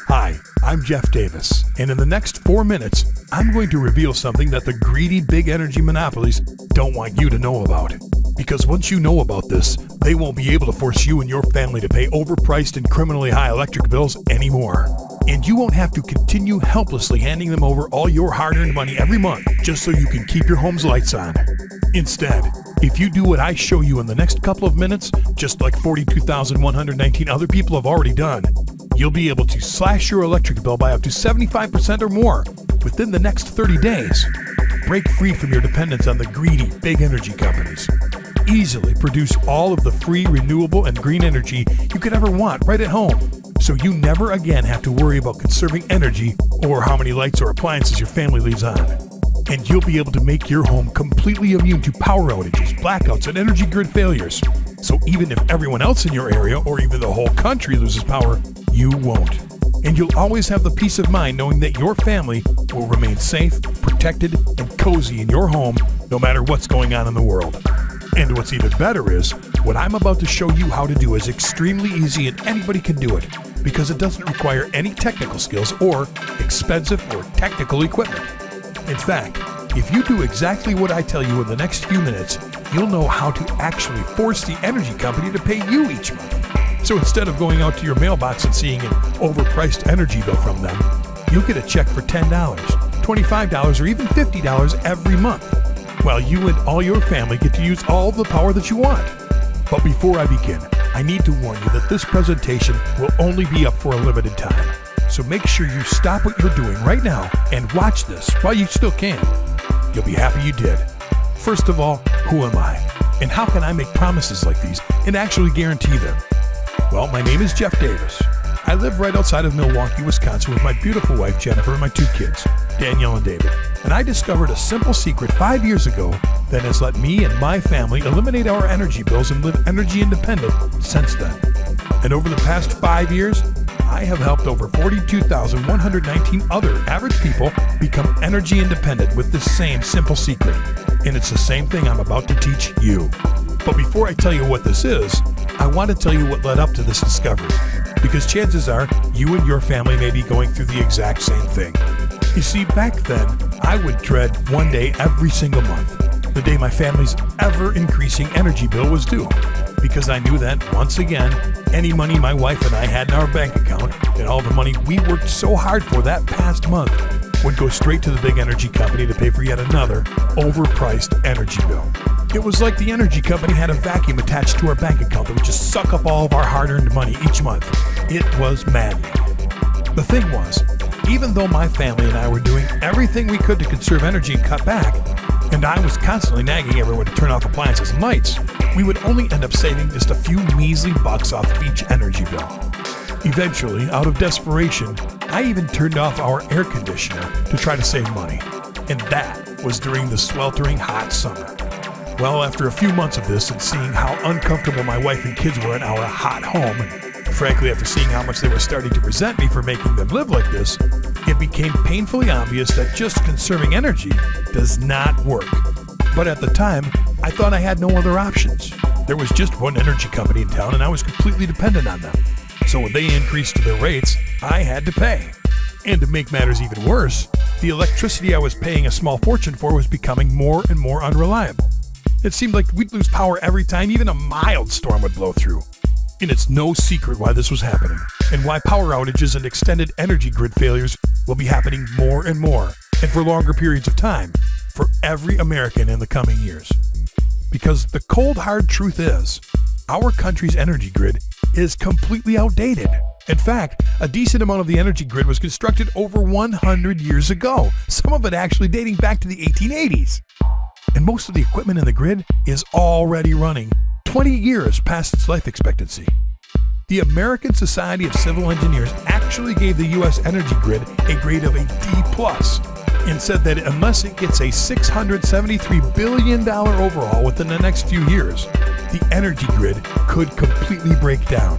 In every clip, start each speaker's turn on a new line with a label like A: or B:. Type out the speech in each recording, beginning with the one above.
A: Hi, I'm Jeff Davis, and in the next 4 minutes, I'm going to reveal something that the greedy big energy monopolies don't want you to know about. Because once you know about this, they won't be able to force you and your family to pay overpriced and criminally high electric bills anymore. And you won't have to continue helplessly handing them over all your hard-earned money every month just so you can keep your home's lights on. Instead, if you do what I show you in the next couple of minutes, just like 42,119 other people have already done, you'll be able to slash your electric bill by up to 75% or more within the next 30 days. Break free from your dependence on the greedy big energy companies. Easily produce all of the free, renewable, and green energy you could ever want right at home, so you never again have to worry about conserving energy or how many lights or appliances your family leaves on. And you'll be able to make your home completely immune to power outages, blackouts, and energy grid failures. So even if everyone else in your area or even the whole country loses power, you won't. And you'll always have the peace of mind knowing that your family will remain safe, protected, and cozy in your home no matter what's going on in the world. And what's even better is, what I'm about to show you how to do is extremely easy and anybody can do it, because it doesn't require any technical skills or expensive or technical equipment. In fact, if you do exactly what I tell you in the next few minutes, you'll know how to actually force the energy company to pay you each month. So instead of going out to your mailbox and seeing an overpriced energy bill from them, you'll get a check for $10, $25, or even $50 every month, while you and all your family get to use all the power that you want. But before I begin, I need to warn you that this presentation will only be up for a limited time. So make sure you stop what you're doing right now and watch this while you still can. You'll be happy you did. First of all, who am I? And how can I make promises like these and actually guarantee them? Well, my name is Jeff Davis. I live right outside of Milwaukee, Wisconsin with my beautiful wife, Jennifer, and my 2 kids, Danielle and David. And I discovered a simple secret 5 years ago that has let me and my family eliminate our energy bills and live energy independent since then. And over the past 5 years, I have helped over 42,119 other average people become energy independent with this same simple secret. And it's the same thing I'm about to teach you. But before I tell you what this is, I want to tell you what led up to this discovery, because chances are you and your family may be going through the exact same thing. You see, back then, I would dread one day every single month, the day my family's ever-increasing energy bill was due, because I knew that, once again, any money my wife and I had in our bank account and all the money we worked so hard for that past month would go straight to the big energy company to pay for yet another overpriced energy bill. It was like the energy company had a vacuum attached to our bank account that would just suck up all of our hard-earned money each month. It was maddening. The thing was, even though my family and I were doing everything we could to conserve energy and cut back, and I was constantly nagging everyone to turn off appliances and lights, we would only end up saving just a few measly bucks off each energy bill. Eventually, out of desperation, I even turned off our air conditioner to try to save money. And that was during the sweltering hot summer. Well, after a few months of this and seeing how uncomfortable my wife and kids were in our hot home, and frankly after seeing how much they were starting to resent me for making them live like this, it became painfully obvious that just conserving energy does not work. But at the time, I thought I had no other options. There was just one energy company in town and I was completely dependent on them. So when they increased their rates, I had to pay. And to make matters even worse, the electricity I was paying a small fortune for was becoming more and more unreliable. It seemed like we'd lose power every time even a mild storm would blow through. And it's no secret why this was happening, and why power outages and extended energy grid failures will be happening more and more, and for longer periods of time, for every American in the coming years. Because the cold hard truth is, our country's energy grid is completely outdated. In fact, a decent amount of the energy grid was constructed over 100 years ago, some of it actually dating back to the 1880s. And most of the equipment in the grid is already running 20 years past its life expectancy. The American Society of Civil Engineers actually gave the U.S. energy grid a grade of a D+, and said that unless it gets a $673 billion overhaul within the next few years, the energy grid could completely break down,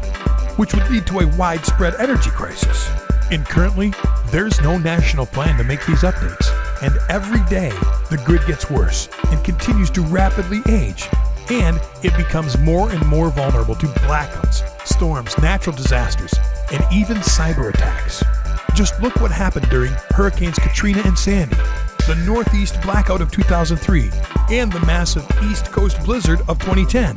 A: which would lead to a widespread energy crisis. And currently, there's no national plan to make these updates. And every day, the grid gets worse and continues to rapidly age. And it becomes more and more vulnerable to blackouts, storms, natural disasters, and even cyber attacks. Just look what happened during Hurricanes Katrina and Sandy, the Northeast blackout of 2003, and the massive East Coast blizzard of 2010.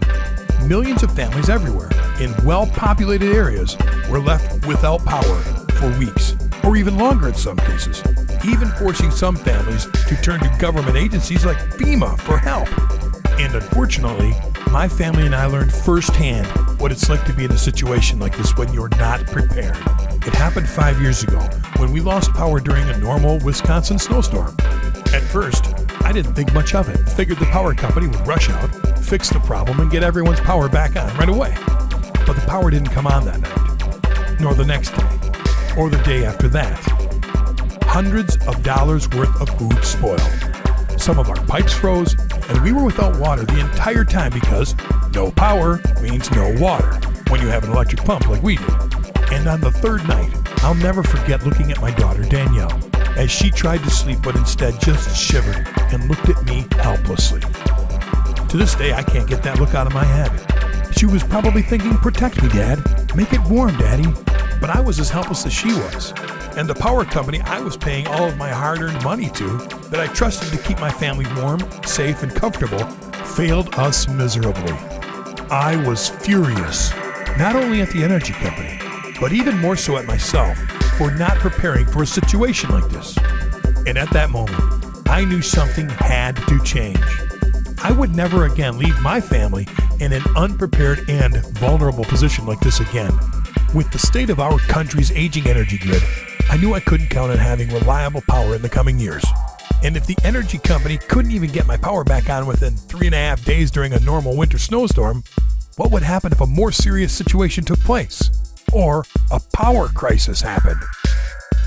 A: Millions of families everywhere in well-populated areas were left without power for weeks, or even longer in some cases, even forcing some families to turn to government agencies like FEMA for help. And unfortunately, my family and I learned firsthand what it's like to be in a situation like this when you're not prepared. It happened 5 years ago when we lost power during a normal Wisconsin snowstorm. At first, I didn't think much of it. Figured the power company would rush out, fix the problem, and get everyone's power back on right away. But the power didn't come on that night, nor the next day, or the day after that. Hundreds of dollars worth of food spoiled. Some of our pipes froze, and we were without water the entire time because no power means no water when you have an electric pump like we do. And on the third night, I'll never forget looking at my daughter Danielle as she tried to sleep but instead just shivered and looked at me helplessly. To this day, I can't get that look out of my head. She was probably thinking, "Protect me, Dad. Make it warm, Daddy." But I was as helpless as she was. And the power company I was paying all of my hard-earned money to, that I trusted to keep my family warm, safe, and comfortable, failed us miserably. I was furious, not only at the energy company, but even more so at myself for not preparing for a situation like this. And at that moment, I knew something had to change. I would never again leave my family in an unprepared and vulnerable position like this again. With the state of our country's aging energy grid, I knew I couldn't count on having reliable power in the coming years. And if the energy company couldn't even get my power back on within 3.5 days during a normal winter snowstorm, what would happen if a more serious situation took place? Or a power crisis happened?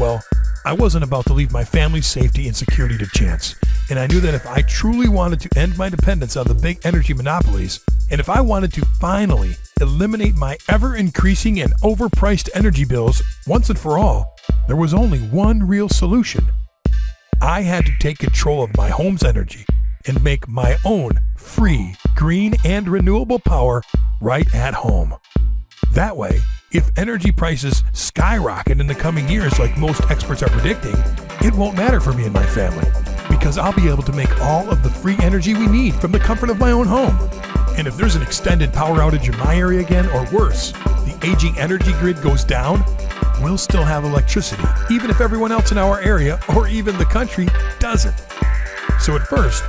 A: Well, I wasn't about to leave my family's safety and security to chance. And I knew that if I truly wanted to end my dependence on the big energy monopolies, and if I wanted to finally eliminate my ever-increasing and overpriced energy bills once and for all, there was only one real solution. I had to take control of my home's energy and make my own free, green, and renewable power right at home. That way, if energy prices skyrocket in the coming years like most experts are predicting, it won't matter for me and my family, because I'll be able to make all of the free energy we need from the comfort of my own home. And if there's an extended power outage in my area again, or worse, the aging energy grid goes down, we'll still have electricity, even if everyone else in our area, or even the country, doesn't. So at first,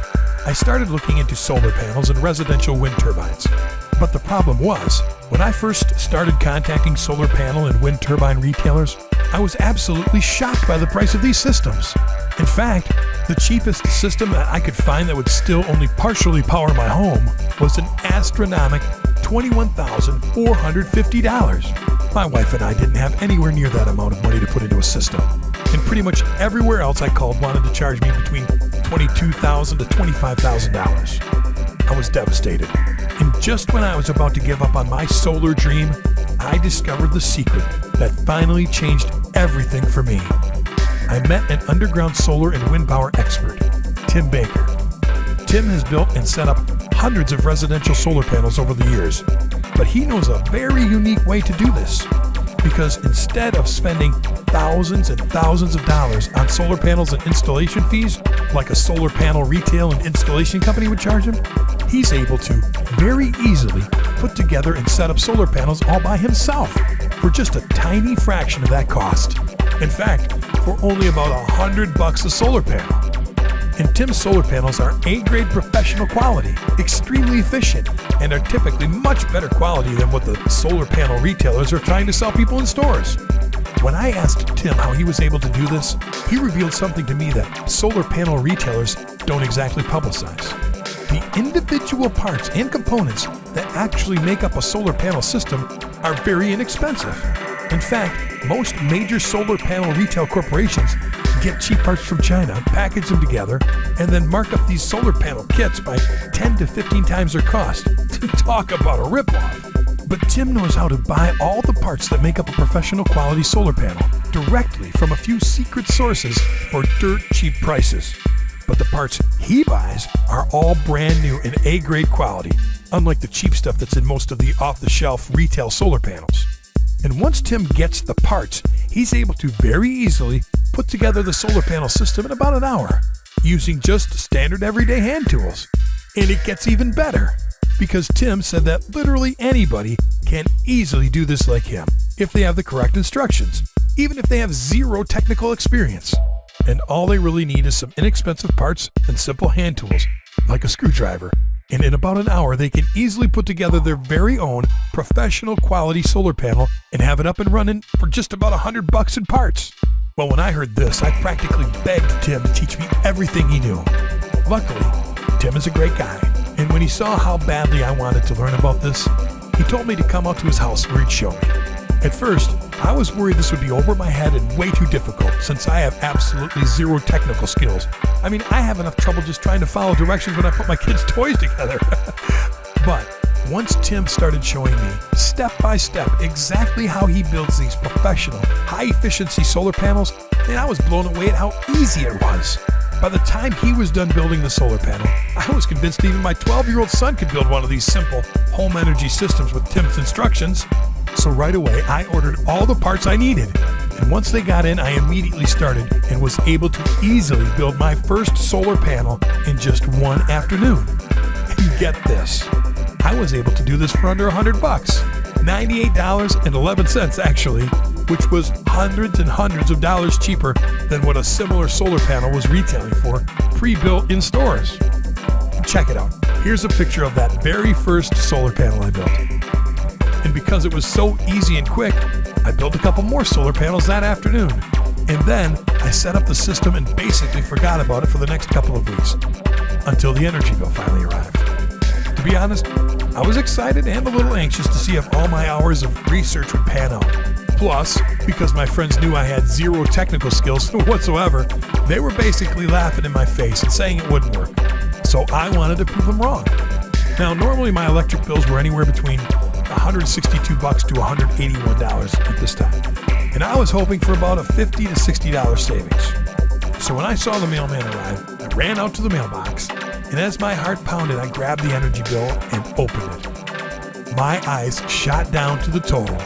A: I started looking into solar panels and residential wind turbines. But the problem was, when I first started contacting solar panel and wind turbine retailers, I was absolutely shocked by the price of these systems. In fact, the cheapest system that I could find that would still only partially power my home was an astronomical $21,450. My wife and I didn't have anywhere near that amount of money to put into a system. And pretty much everywhere else I called wanted to charge me between $22,000 to $25,000. I was devastated. And just when I was about to give up on my solar dream, I discovered the secret that finally changed everything for me. I met an underground solar and wind power expert, Tim Baker. Tim has built and set up hundreds of residential solar panels over the years, but he knows a very unique way to do this. Because instead of spending thousands and thousands of dollars on solar panels and installation fees, like a solar panel retail and installation company would charge him, he's able to very easily put together and set up solar panels all by himself for just a tiny fraction of that cost. In fact, for only about $100 a solar panel. And Tim's solar panels are A-grade professional quality, extremely efficient, and are typically much better quality than what the solar panel retailers are trying to sell people in stores. When I asked Tim how he was able to do this, he revealed something to me that solar panel retailers don't exactly publicize. The individual parts and components that actually make up a solar panel system are very inexpensive. In fact, most major solar panel retail corporations get cheap parts from China, package them together, and then mark up these solar panel kits by 10 to 15 times their cost. Talk about a ripoff. But Tim knows how to buy all the parts that make up a professional quality solar panel directly from a few secret sources for dirt cheap prices. But the parts he buys are all brand new and A-grade quality, unlike the cheap stuff that's in most of the off-the-shelf retail solar panels. And once Tim gets the parts, he's able to very easily put together the solar panel system in about an hour, using just standard everyday hand tools. And it gets even better, because Tim said that literally anybody can easily do this like him, if they have the correct instructions, even if they have zero technical experience. And all they really need is some inexpensive parts and simple hand tools, like a screwdriver. And in about an hour, they can easily put together their very own professional quality solar panel and have it up and running for just about $100 in parts. Well, when I heard this, I practically begged Tim to teach me everything he knew. Luckily, Tim is a great guy, and when he saw how badly I wanted to learn about this, he told me to come out to his house where he'd show me. At first, I was worried this would be over my head and way too difficult, since I have absolutely zero technical skills. I mean, I have enough trouble just trying to follow directions when I put my kids' toys together. But once Tim started showing me, step by step, exactly how he builds these professional, high-efficiency solar panels, and I was blown away at how easy it was. By the time he was done building the solar panel, I was convinced even my 12-year-old son could build one of these simple home energy systems with Tim's instructions. So right away, I ordered all the parts I needed. And once they got in, I immediately started and was able to easily build my first solar panel in just one afternoon. And get this, I was able to do this for under $100, $98.11 actually, which was hundreds and hundreds of dollars cheaper than what a similar solar panel was retailing for, pre-built in stores. Check it out. Here's a picture of that very first solar panel I built. And because it was so easy and quick, I built a couple more solar panels that afternoon. And then I set up the system and basically forgot about it for the next couple of weeks, until the energy bill finally arrived. To be honest, I was excited and a little anxious to see if all my hours of research would pan out. Plus, because my friends knew I had zero technical skills whatsoever, they were basically laughing in my face and saying it wouldn't work. So I wanted to prove them wrong. Now, normally my electric bills were anywhere between $162 to $181 at this time, and I was hoping for about a $50 to $60 savings. So when I saw the mailman arrive, I ran out to the mailbox, and as my heart pounded, I grabbed the energy bill and opened it. My eyes shot down to the total,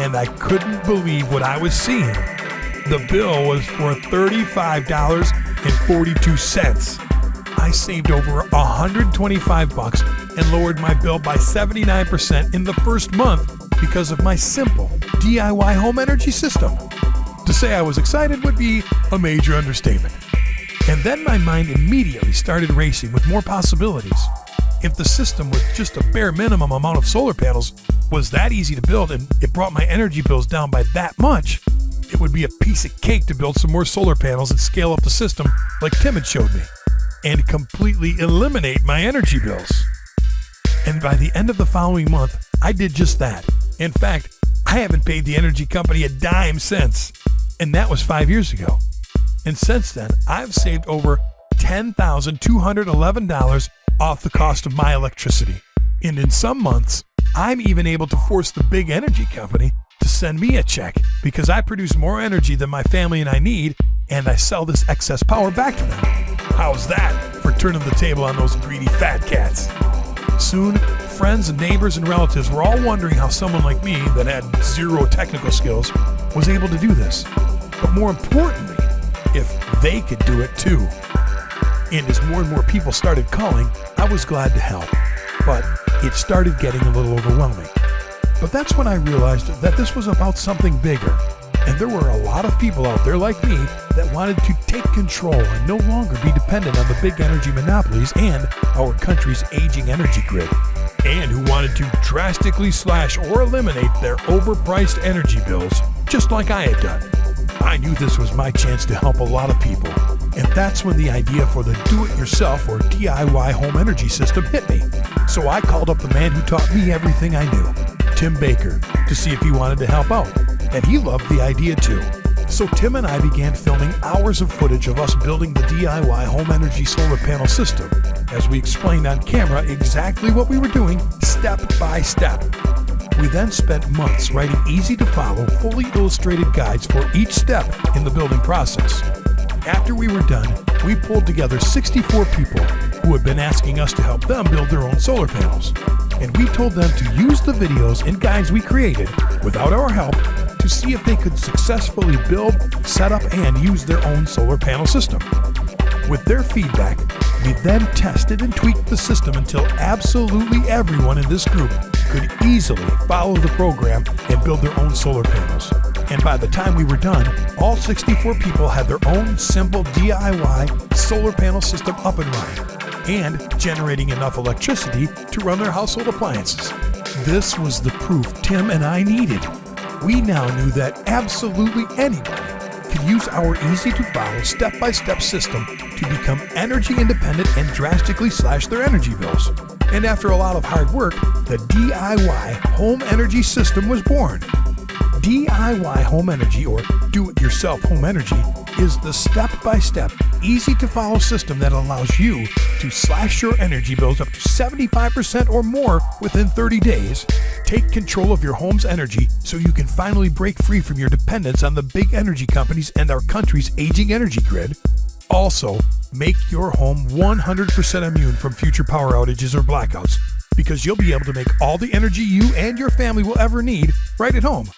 A: and I couldn't believe what I was seeing. The bill was for $35.42. I saved over $125 and lowered my bill by 79% in the first month because of my simple DIY home energy system. To say I was excited would be a major understatement. And then my mind immediately started racing with more possibilities. If the system with just a bare minimum amount of solar panels was that easy to build and it brought my energy bills down by that much, it would be a piece of cake to build some more solar panels and scale up the system like Tim had showed me, and completely eliminate my energy bills. And by the end of the following month, I did just that. In fact, I haven't paid the energy company a dime since, and that was 5 years ago. And since then, I've saved over $10,211 off the cost of my electricity. And in some months, I'm even able to force the big energy company to send me a check because I produce more energy than my family and I need, and I sell this excess power back to them. How's that for turning the table on those greedy fat cats? Soon, friends and neighbors and relatives were all wondering how someone like me that had zero technical skills was able to do this. But more importantly, if they could do it too. And as more and more people started calling, I was glad to help. But it started getting a little overwhelming. But that's when I realized that this was about something bigger. And there were a lot of people out there like me that wanted to take control and no longer be dependent on the big energy monopolies and our country's aging energy grid, and who wanted to drastically slash or eliminate their overpriced energy bills, just like I had done. I knew this was my chance to help a lot of people, and that's when the idea for the do-it-yourself or DIY home energy system hit me. So I called up the man who taught me everything I knew, Tim Baker, to see if he wanted to help out. And he loved the idea too. So Tim and I began filming hours of footage of us building the DIY home energy solar panel system, as we explained on camera exactly what we were doing step by step. We then spent months writing easy-to-follow, fully illustrated guides for each step in the building process. After we were done, we pulled together 64 people who had been asking us to help them build their own solar panels. and we told them to use the videos and guides we created without our help to see if they could successfully build, set up, and use their own solar panel system. With their feedback, we then tested and tweaked the system until absolutely everyone in this group could easily follow the program and build their own solar panels. And by the time we were done, all 64 people had their own simple DIY solar panel system up and running, and generating enough electricity to run their household appliances. This was the proof Tim and I needed. We now knew that absolutely anybody could use our easy-to-follow, step-by-step system to become energy independent and drastically slash their energy bills. And after a lot of hard work, the DIY home energy system was born. DIY home energy, or do-it-yourself home energy, is the step-by-step, easy-to-follow system that allows you to slash your energy bills up to 75% or more within 30 days, take control of your home's energy so you can finally break free from your dependence on the big energy companies and our country's aging energy grid. Also, make your home 100% immune from future power outages or blackouts, because you'll be able to make all the energy you and your family will ever need right at home.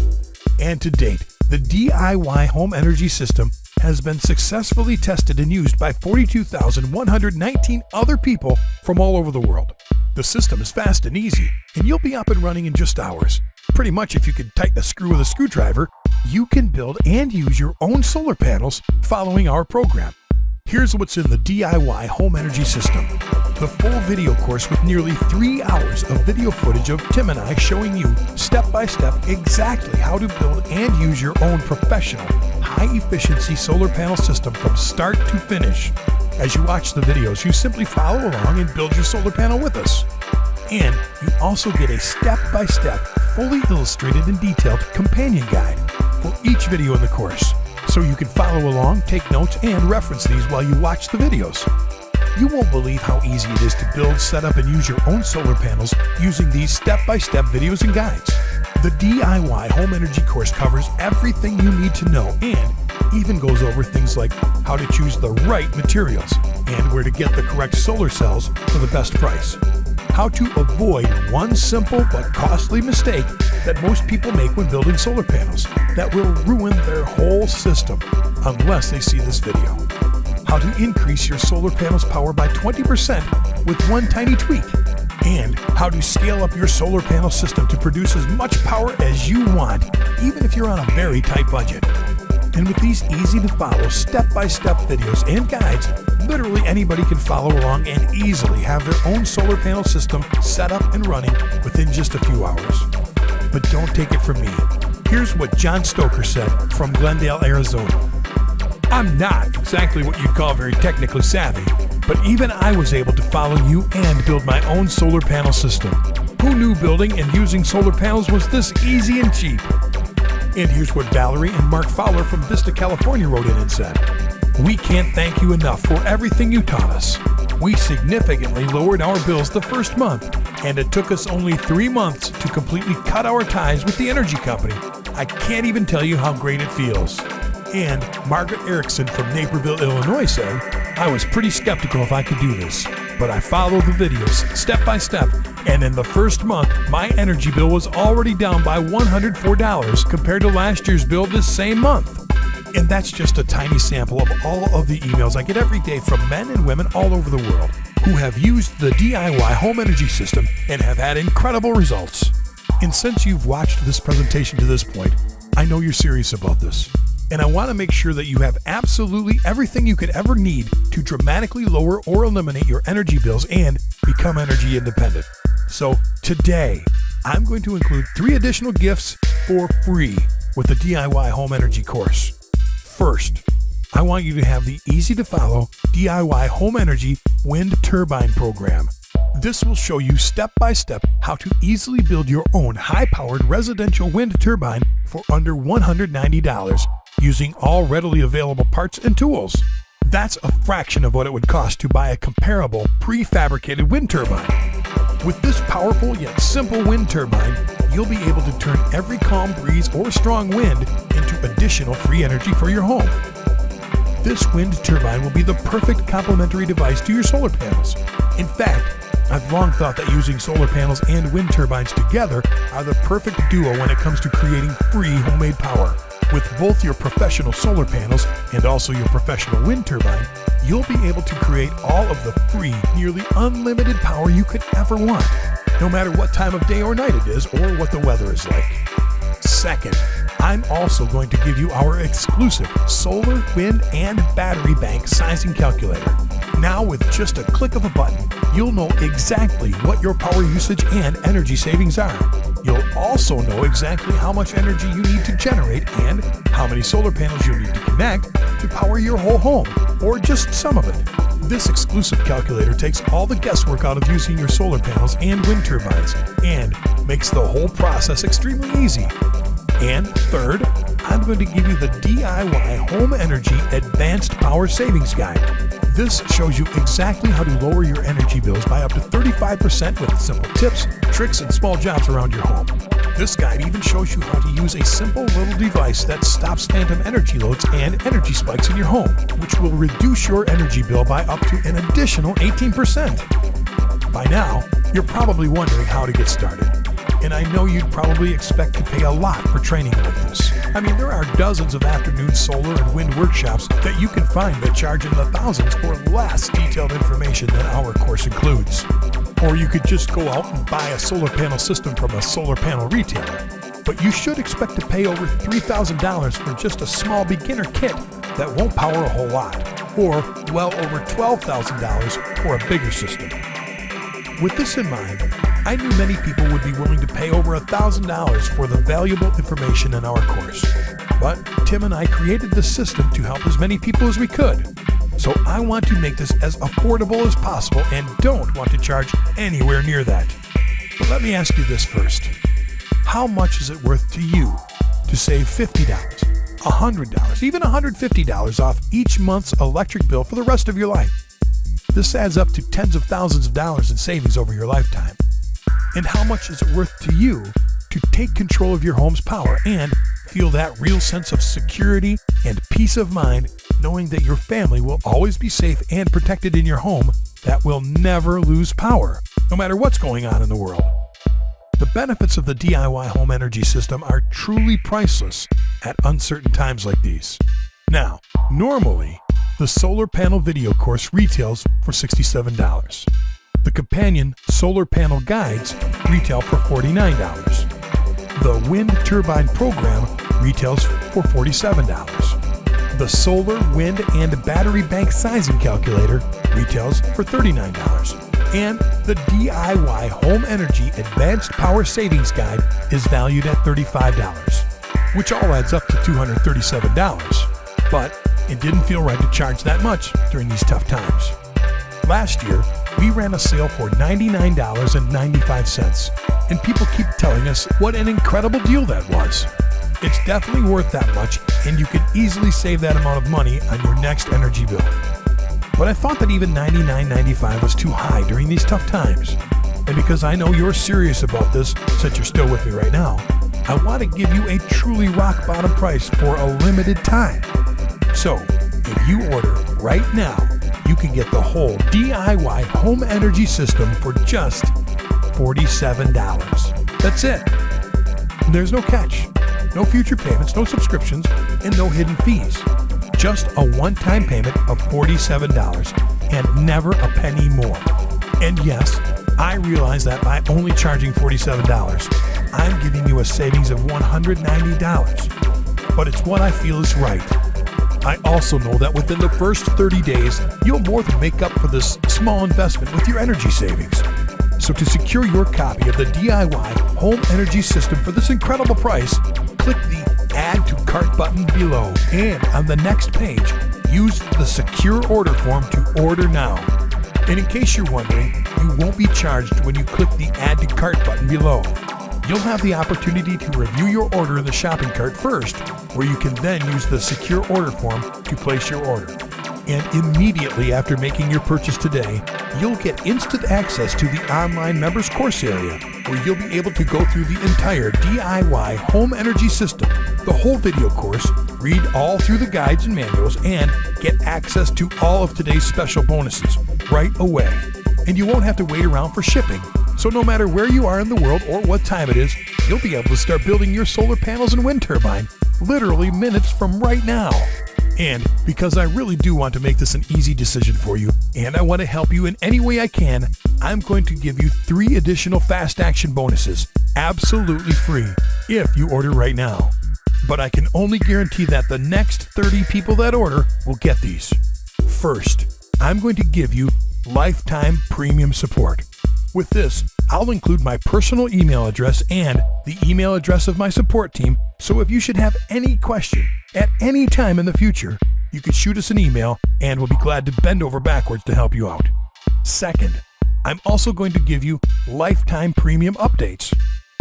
A: And to date, the DIY home energy system has been successfully tested and used by 42,119 other people from all over the world. The system is fast and easy, and you'll be up and running in just hours. Pretty much if you could tighten a screw with a screwdriver, you can build and use your own solar panels following our program. Here's what's in the DIY home energy system. The full video course with nearly 3 hours of video footage of Tim and I showing you step-by-step exactly how to build and use your own professional, high-efficiency solar panel system from start to finish. As you watch the videos, you simply follow along and build your solar panel with us. And you also get a step-by-step, fully illustrated and detailed companion guide for each video in the course, so you can follow along, take notes, and reference these while you watch the videos. You won't believe how easy it is to build, set up, and use your own solar panels using these step-by-step videos and guides. The DIY Home Energy course covers everything you need to know and even goes over things like how to choose the right materials and where to get the correct solar cells for the best price. How to avoid one simple but costly mistake that most people make when building solar panels that will ruin their whole system unless they see this video. How to increase your solar panel's power by 20% with one tiny tweak, and how to scale up your solar panel system to produce as much power as you want, even if you're on a very tight budget. And with these easy-to-follow step-by-step videos and guides, literally anybody can follow along and easily have their own solar panel system set up and running within just a few hours. But don't take it from me. Here's what John Stoker said from Glendale, Arizona. I'm not exactly what you'd call very technically savvy, but even I was able to follow you and build my own solar panel system. Who knew building and using solar panels was this easy and cheap? And here's what Valerie and Mark Fowler from Vista, California wrote in and said. We can't thank you enough for everything you taught us. We significantly lowered our bills the first month, and it took us only 3 months to completely cut our ties with the energy company. I can't even tell you how great it feels. And Margaret Erickson from Naperville, Illinois said, I was pretty skeptical if I could do this, but I followed the videos step by step, and in the first month, my energy bill was already down by $104 compared to last year's bill this same month. And that's just a tiny sample of all of the emails I get every day from men and women all over the world who have used the DIY home energy system and have had incredible results. And since you've watched this presentation to this point, I know you're serious about this. And I want to make sure that you have absolutely everything you could ever need to dramatically lower or eliminate your energy bills and become energy independent. So today, I'm going to include 3 additional gifts for free with the DIY Home Energy course. First, I want you to have the easy-to-follow DIY Home Energy Wind Turbine program. This will show you step-by-step how to easily build your own high-powered residential wind turbine for under $190 using all readily available parts and tools. That's a fraction of what it would cost to buy a comparable prefabricated wind turbine. With this powerful yet simple wind turbine, you'll be able to turn every calm breeze or strong wind into additional free energy for your home. This wind turbine will be the perfect complementary device to your solar panels. In fact, I've long thought that using solar panels and wind turbines together are the perfect duo when it comes to creating free homemade power. With both your professional solar panels and also your professional wind turbine, you'll be able to create all of the free, nearly unlimited power you could ever want, no matter what time of day or night it is or what the weather is like. Second, I'm also going to give you our exclusive solar, wind, and battery bank sizing calculator. Now, with just a click of a button, you'll know exactly what your power usage and energy savings are. You'll also know exactly how much energy you need to generate and how many solar panels you need to connect to power your whole home, or just some of it. This exclusive calculator takes all the guesswork out of using your solar panels and wind turbines and makes the whole process extremely easy. And third, I'm going to give you the DIY Home Energy Advanced Power Savings Guide. This shows you exactly how to lower your energy bills by up to 35% with simple tips, tricks, and small jobs around your home. This guide even shows you how to use a simple little device that stops phantom energy loads and energy spikes in your home, which will reduce your energy bill by up to an additional 18%. By now, you're probably wondering how to get started. And I know you'd probably expect to pay a lot for training like this. I mean, there are dozens of afternoon solar and wind workshops that you can find that charge in the thousands for less detailed information than our course includes. Or you could just go out and buy a solar panel system from a solar panel retailer. But you should expect to pay over $3,000 for just a small beginner kit that won't power a whole lot, or well over $12,000 for a bigger system. With this in mind, I knew many people would be willing to pay over $1,000 for the valuable information in our course. But Tim and I created this system to help as many people as we could. So I want to make this as affordable as possible and don't want to charge anywhere near that. But let me ask you this first. How much is it worth to you to save $50, $100, even $150 off each month's electric bill for the rest of your life? This adds up to tens of thousands of dollars in savings over your lifetime. And how much is it worth to you to take control of your home's power and feel that real sense of security and peace of mind knowing that your family will always be safe and protected in your home that will never lose power, no matter what's going on in the world? The benefits of the DIY home energy system are truly priceless at uncertain times like these. Now, normally, the solar panel video course retails for $67. The companion solar panel guides retail for $49. The wind turbine program retails for $47. The solar, wind, and battery bank sizing calculator retails for $39. And the DIY Home Energy Advanced Power Savings Guide is valued at $35, which all adds up to $237. But it didn't feel right to charge that much during these tough times. Last year, we ran a sale for $99.95, and people keep telling us what an incredible deal that was. It's definitely worth that much, and you can easily save that amount of money on your next energy bill. But I thought that even $99.95 was too high during these tough times. And because I know you're serious about this, since you're still with me right now, I want to give you a truly rock-bottom price for a limited time. So, if you order right now, you can get the whole DIY home energy system for just $47. That's it. And there's no catch, no future payments, no subscriptions, and no hidden fees. Just a one-time payment of $47 and never a penny more. And yes, I realize that by only charging $47, I'm giving you a savings of $190. But it's what I feel is right. I also know that within the first 30 days, you'll more than make up for this small investment with your energy savings. So to secure your copy of the DIY Home Energy System for this incredible price, click the Add to Cart button below. And on the next page, use the secure order form to order now. And in case you're wondering, you won't be charged when you click the Add to Cart button below. You'll have the opportunity to review your order in the shopping cart first, where you can then use the secure order form to place your order. And immediately after making your purchase today, you'll get instant access to the online members course area, where you'll be able to go through the entire DIY home energy system, the whole video course, read all through the guides and manuals, and get access to all of today's special bonuses right away. and you won't have to wait around for shipping. So no matter where you are in the world or what time it is, you'll be able to start building your solar panels and wind turbine literally minutes from right now. And because I really do want to make this an easy decision for you, and I want to help you in any way I can, I'm going to give you 3 additional fast action bonuses, absolutely free, if you order right now. But I can only guarantee that the next 30 people that order will get these. First, I'm going to give you lifetime premium support. With this, I'll include my personal email address and the email address of my support team, so if you should have any question at any time in the future, you can shoot us an email and we'll be glad to bend over backwards to help you out. Second, I'm also going to give you lifetime premium updates.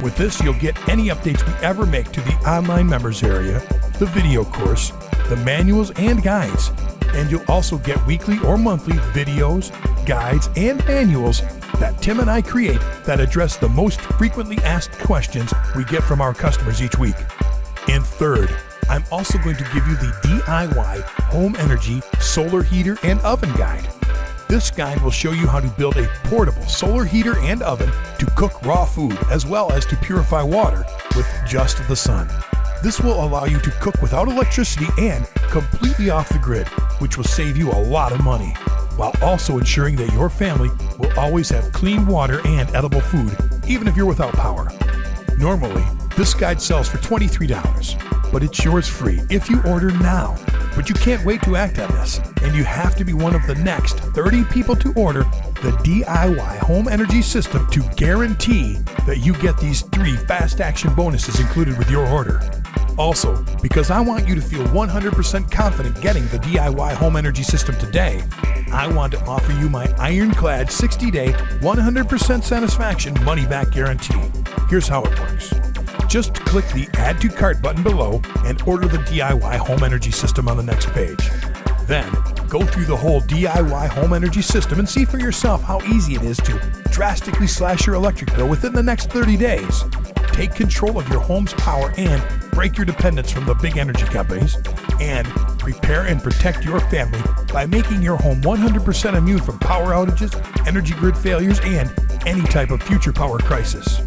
A: With this, you'll get any updates we ever make to the online members area, the video course, the manuals and guides, and you'll also get weekly or monthly videos, guides, and manuals that Tim and I create that address the most frequently asked questions we get from our customers each week. And third, I'm also going to give you the DIY Home Energy Solar Heater and Oven Guide. This guide will show you how to build a portable solar heater and oven to cook raw food as well as to purify water with just the sun. This will allow you to cook without electricity and completely off the grid, which will save you a lot of money, while also ensuring that your family will always have clean water and edible food, even if you're without power. Normally, this guide sells for $23, but it's yours free if you order now. But you can't wait to act on this, and you have to be one of the next 30 people to order the DIY Home Energy System to guarantee that you get these 3 fast action bonuses included with your order. Also, because I want you to feel 100% confident getting the DIY Home Energy System today, I want to offer you my ironclad 60-day, 100% satisfaction money-back guarantee. Here's how it works. Just click the Add to Cart button below and order the DIY Home Energy System on the next page. Then, go through the whole DIY Home Energy System and see for yourself how easy it is to drastically slash your electric bill within the next 30 days. Take control of your home's power and break your dependence from the big energy companies, and prepare and protect your family by making your home 100% immune from power outages, energy grid failures, and any type of future power crisis.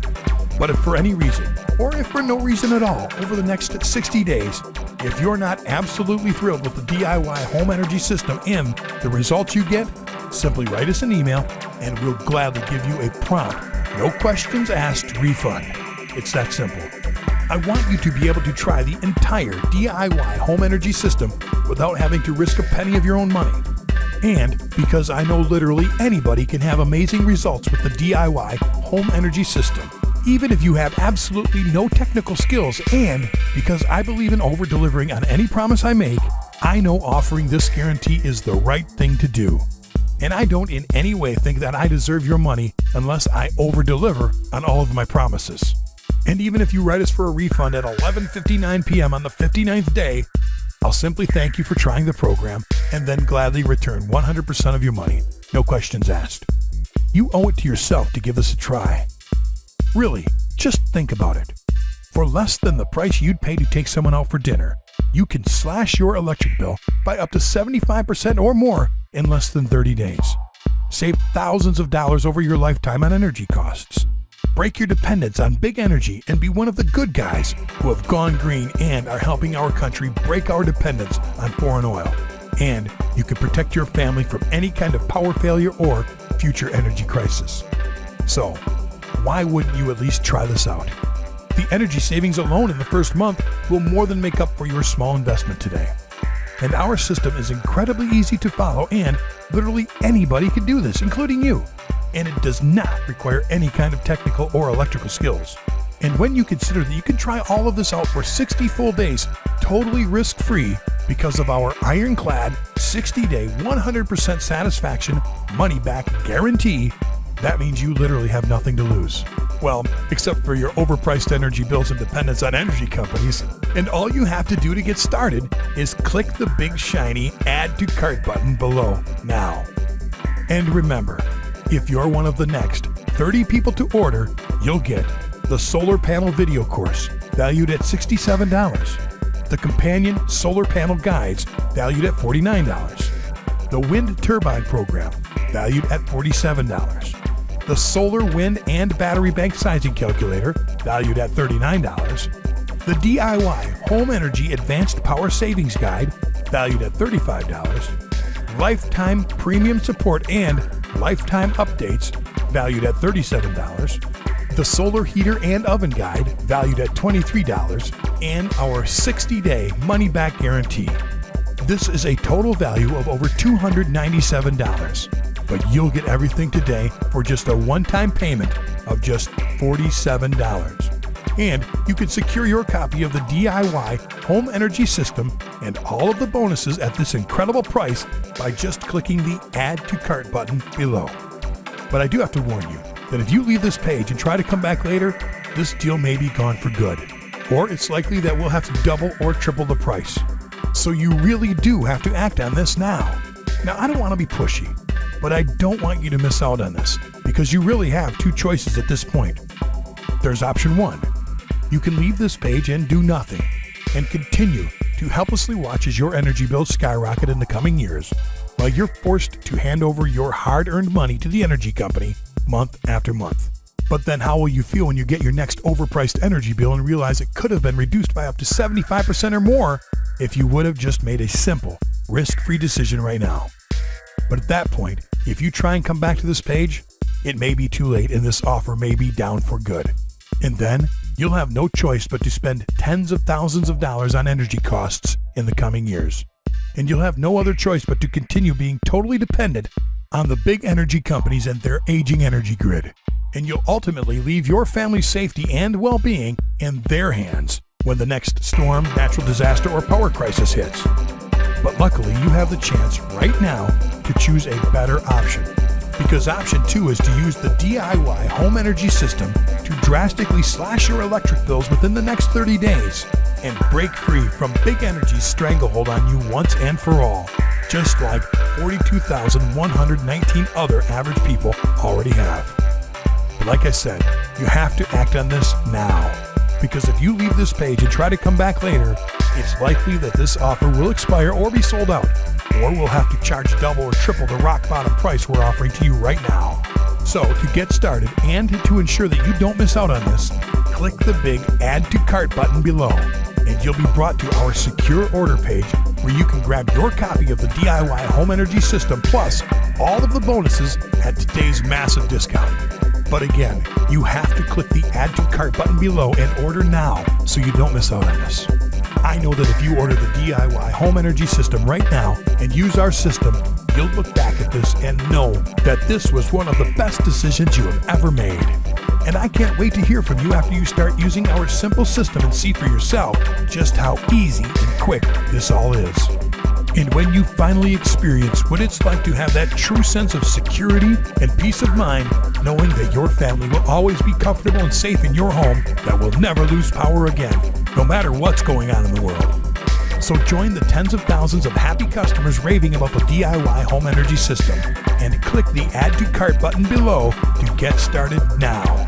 A: But if for any reason, or if for no reason at all, over the next 60 days, if you're not absolutely thrilled with the DIY Home Energy System and the results you get, simply write us an email and we'll gladly give you a prompt, no questions asked refund. It's that simple. I want you to be able to try the entire DIY Home Energy System without having to risk a penny of your own money. And because I know literally anybody can have amazing results with the DIY Home Energy System, even if you have absolutely no technical skills, and because I believe in over-delivering on any promise I make, I know offering this guarantee is the right thing to do. And I don't in any way think that I deserve your money unless I over-deliver on all of my promises. And even if you write us for a refund at 11:59 p.m. on the 59th day, I'll simply thank you for trying the program and then gladly return 100% of your money, no questions asked. You owe it to yourself to give this a try. Really, just think about it. For less than the price you'd pay to take someone out for dinner, you can slash your electric bill by up to 75% or more in less than 30 days. Save thousands of dollars over your lifetime on energy costs. Break your dependence on big energy and be one of the good guys who have gone green and are helping our country break our dependence on foreign oil. And you can protect your family from any kind of power failure or future energy crisis. So, why wouldn't you at least try this out? The energy savings alone in the first month will more than make up for your small investment today. And our system is incredibly easy to follow, and literally anybody can do this, including you. And it does not require any kind of technical or electrical skills. And when you consider that you can try all of this out for 60 full days, totally risk-free, because of our ironclad 60-day 100% satisfaction money-back guarantee, that means you literally have nothing to lose. Well, except for your overpriced energy bills and dependence on energy companies. And all you have to do to get started is click the big shiny Add to Cart button below now. And remember, if you're one of the next 30 people to order, you'll get the solar panel video course, valued at $67, the companion solar panel guides, valued at $49, the wind turbine program, valued at $47. The solar, wind, and battery bank sizing calculator, valued at $39. The DIY Home Energy Advanced Power Savings Guide, valued at $35. Lifetime Premium Support and Lifetime Updates, valued at $37. The Solar Heater and Oven Guide, valued at $23. And our 60-day money-back guarantee. This is a total value of over $297. But you'll get everything today for just a one-time payment of just $47. And you can secure your copy of the DIY Home Energy System and all of the bonuses at this incredible price by just clicking the Add to Cart button below. But I do have to warn you that if you leave this page and try to come back later, this deal may be gone for good. Or it's likely that we'll have to double or triple the price. So you really do have to act on this now. Now, I don't want to be pushy, but I don't want you to miss out on this because you really have two choices at this point. There's option one. You can leave this page and do nothing and continue to helplessly watch as your energy bills skyrocket in the coming years while you're forced to hand over your hard-earned money to the energy company month after month. But then how will you feel when you get your next overpriced energy bill and realize it could have been reduced by up to 75% or more if you would have just made a simple, risk-free decision right now? But at that point, if you try and come back to this page, it may be too late and this offer may be down for good. And then you'll have no choice but to spend tens of thousands of dollars on energy costs in the coming years. And you'll have no other choice but to continue being totally dependent on the big energy companies and their aging energy grid. And you'll ultimately leave your family's safety and well-being in their hands when the next storm, natural disaster, or power crisis hits. But luckily, you have the chance right now to choose a better option. Because option 2 is to use the DIY Home Energy System to drastically slash your electric bills within the next 30 days and break free from big energy's stranglehold on you once and for all, just like 42,119 other average people already have. But like I said, you have to act on this now. Because if you leave this page and try to come back later, it's likely that this offer will expire or be sold out, or we'll have to charge double or triple the rock bottom price we're offering to you right now. So to get started and to ensure that you don't miss out on this, click the big Add to Cart button below, and you'll be brought to our secure order page where you can grab your copy of the DIY Home Energy System plus all of the bonuses at today's massive discount. But again, you have to click the Add to Cart button below and order now so you don't miss out on this. I know that if you order the DIY Home Energy System right now and use our system, you'll look back at this and know that this was one of the best decisions you have ever made. And I can't wait to hear from you after you start using our simple system and see for yourself just how easy and quick this all is. And when you finally experience what it's like to have that true sense of security and peace of mind, knowing that your family will always be comfortable and safe in your home that will never lose power again, no matter what's going on in the world. So join the tens of thousands of happy customers raving about the DIY Home Energy System and click the Add to Cart button below to get started now.